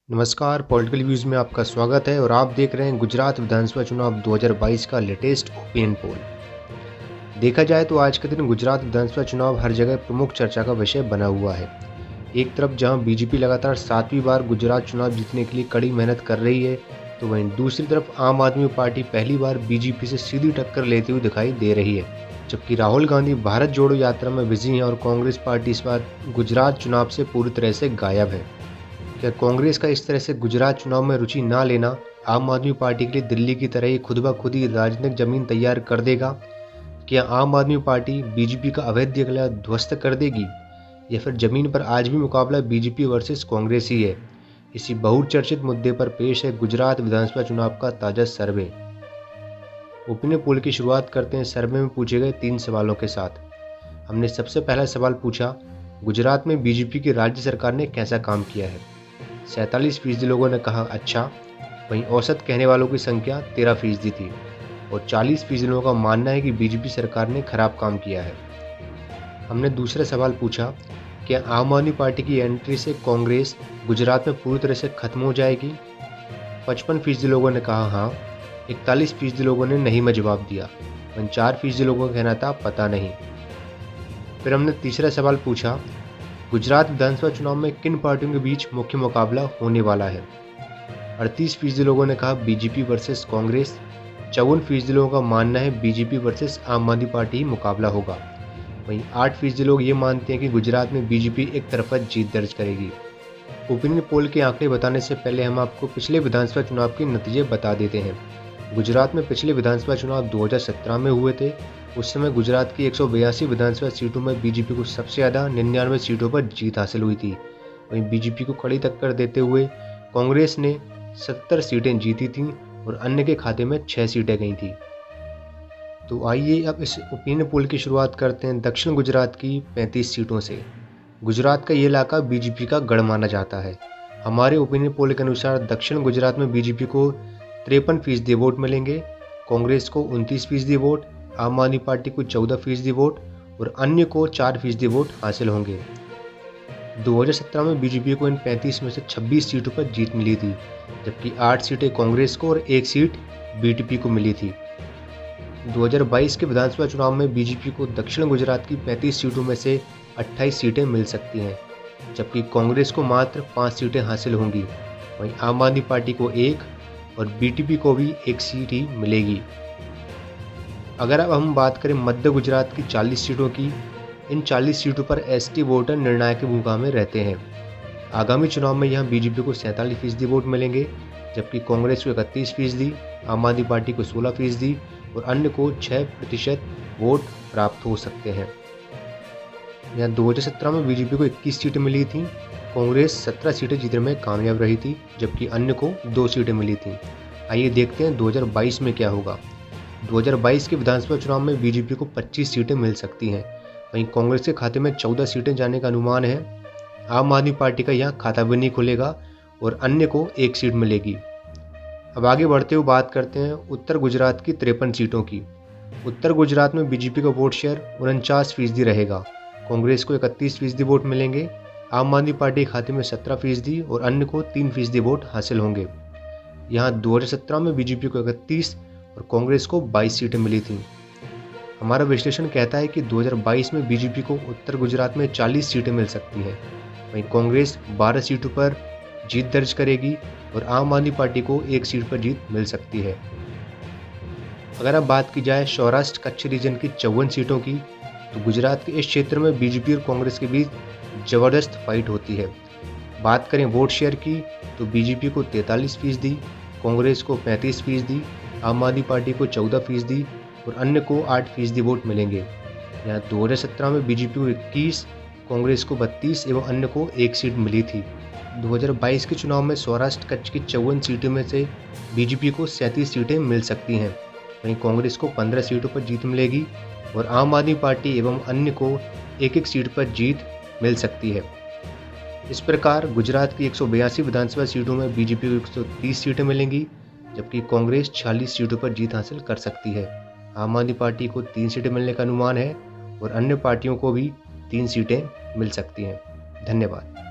नमस्कार, political views में आपका स्वागत है और आप देख रहे हैं गुजरात विधानसभा चुनाव 2022 का लेटेस्ट ओपिनियन पोल। देखा जाए तो आज के दिन गुजरात विधानसभा चुनाव हर जगह प्रमुख चर्चा का विषय बना हुआ है। एक तरफ जहां बीजेपी लगातार 7वीं बार गुजरात चुनाव जीतने के लिए कड़ी मेहनत कर रही है, तो वहीं दूसरी तरफ आम आदमी पार्टी पहली बार बीजेपी से सीधी टक्कर लेते हुए दिखाई दे रही है। जबकि राहुल गांधी भारत जोड़ो यात्रा में बिजी हैं और कांग्रेस पार्टी इस बार गुजरात चुनाव से पूरी तरह से गायब है। क्या कांग्रेस का इस तरह से गुजरात चुनाव में रुचि ना लेना आम आदमी पार्टी के लिए दिल्ली की तरह ही खुद ब खुद ही राजनीतिक जमीन तैयार कर देगा? क्या आम आदमी पार्टी बीजेपी का अवैध किला ध्वस्त कर देगी, या फिर जमीन पर आज भी मुकाबला बीजेपी वर्सेस कांग्रेस ही है? इसी बहुचर्चित मुद्दे पर पेश है गुजरात विधानसभा चुनाव का ताजा सर्वे। ओपिनियन पोल की शुरुआत करते हैं सर्वे में पूछे गए 3 सवालों के साथ। हमने सबसे पहला सवाल पूछा, गुजरात में बीजेपी की राज्य सरकार ने कैसा काम किया है? 47% लोगों ने कहा अच्छा, वहीं औसत कहने वालों की संख्या 13% थी और 40% लोगों का मानना है कि बीजेपी सरकार ने खराब काम किया है। हमने दूसरा सवाल पूछा, क्या आम आदमी पार्टी की एंट्री से कांग्रेस गुजरात में पूरी तरह से खत्म हो जाएगी? 55% लोगों ने कहा हाँ, 41% लोगों ने नहीं में जवाब दिया, वहीं 4% लोगों का कहना था पता नहीं। फिर हमने तीसरा सवाल पूछा, गुजरात विधानसभा चुनाव में किन पार्टियों के बीच मुख्य मुकाबला होने वाला है? 38% लोगों ने कहा बीजेपी वर्सेस कांग्रेस, 54% लोगों का मानना है बीजेपी वर्सेस आम आदमी पार्टी ही मुकाबला होगा, वहीं 8% लोग ये मानते हैं कि गुजरात में बीजेपी एक तरफा जीत दर्ज करेगी। ओपिनियन पोल के आंकड़े बताने से पहले हम आपको पिछले विधानसभा चुनाव के नतीजे बता देते हैं। गुजरात में पिछले विधानसभा चुनाव 2017 में हुए थे। उस समय गुजरात की 182 विधानसभा सीटों में बीजेपी को सबसे ज़्यादा 99 सीटों पर जीत हासिल हुई थी। वहीं बीजेपी को कड़ी टक्कर देते हुए कांग्रेस ने 70 सीटें जीती थीं और अन्य के खाते में 6 सीटें गई थी। तो आइए अब इस ओपिनियन पोल की शुरुआत करते हैं दक्षिण गुजरात की 35 सीटों से। गुजरात का ये इलाका बीजेपी का गढ़ माना जाता है। हमारे ओपिनियन पोल के अनुसार दक्षिण गुजरात में बीजेपी को 53% वोट मिलेंगे, कांग्रेस को 29% वोट, आम आदमी पार्टी को 14% वोट और अन्य को 4% वोट हासिल होंगे। 2017 में बीजेपी को इन 35 में से 26 सीटों पर जीत मिली थी, जबकि 8 सीटें कांग्रेस को और 1 सीट बीटीपी को मिली थी। 2022 के विधानसभा चुनाव में बीजेपी को दक्षिण गुजरात की 35 सीटों में से 28 सीटें मिल सकती हैं, जबकि कांग्रेस को मात्र 5 सीटें हासिल होंगी। वहीं आम आदमी पार्टी को 1 और बीटीपी को भी 1 सीट ही मिलेगी। अगर अब हम बात करें मध्य गुजरात की 40 सीटों की, इन 40 सीटों पर एसटी वोटर निर्णायक की भूमिका में रहते हैं। आगामी चुनाव में यहां बीजेपी को 47% वोट मिलेंगे, जबकि कांग्रेस को 31%, आम आदमी पार्टी को 16% और अन्य को 6% वोट प्राप्त हो सकते हैं। यहाँ 2017 में बीजेपी को 21 सीटें मिली थीं, कांग्रेस 17 सीटें जीतने में कामयाब रही थी, जबकि अन्य को 2 सीटें मिली थीं। आइए देखते हैं 2022 में क्या होगा। 2022 के विधानसभा चुनाव में बीजेपी को 25 सीटें मिल सकती हैं, वहीं कांग्रेस के खाते में 14 सीटें जाने का अनुमान है। आम आदमी पार्टी का यहां खाता भी नहीं खुलेगा और अन्य को 1 सीट मिलेगी। अब आगे बढ़ते हुए बात करते हैं उत्तर गुजरात की 53 सीटों की। उत्तर गुजरात में बीजेपी का वोट शेयर 49% रहेगा, कांग्रेस को 31% वोट मिलेंगे, आम आदमी पार्टी के खाते में 17% और अन्य को 3% वोट हासिल होंगे। यहाँ 2017 में बीजेपी को 31 और कांग्रेस को 22 सीटें मिली थीं। हमारा विश्लेषण कहता है कि 2022 में बीजेपी को उत्तर गुजरात में 40 सीटें मिल सकती हैं, वहीं कांग्रेस 12 सीटों पर जीत दर्ज करेगी और आम आदमी पार्टी को 1 सीट पर जीत मिल सकती है। अगर अब बात की जाए सौराष्ट्र कच्छ रीजन की 54 सीटों की, तो गुजरात के इस क्षेत्र में बीजेपी और कांग्रेस के बीच जबरदस्त फाइट होती है। बात करें वोट शेयर की, तो बीजेपी को 43%, कांग्रेस को 35%, आम आदमी पार्टी को 14% और अन्य को 8% वोट मिलेंगे। यहाँ 2017 में बीजेपी को 21, कांग्रेस को 32 एवं अन्य को 1 सीट मिली थी। 2022 के चुनाव में सौराष्ट्र कच्छ की 54 सीटों में से बीजेपी को 37 सीटें मिल सकती हैं, वहीं कांग्रेस को 15 सीटों पर जीत मिलेगी और आम आदमी पार्टी एवं अन्य को 1-1 सीट पर जीत मिल सकती है। इस प्रकार गुजरात की 182 विधानसभा सीटों में बीजेपी को 130 सीटें मिलेंगी, जबकि कांग्रेस 40 सीटों पर जीत हासिल कर सकती है। आम आदमी पार्टी को 3 सीटें मिलने का अनुमान है और अन्य पार्टियों को भी 3 सीटें मिल सकती हैं। धन्यवाद।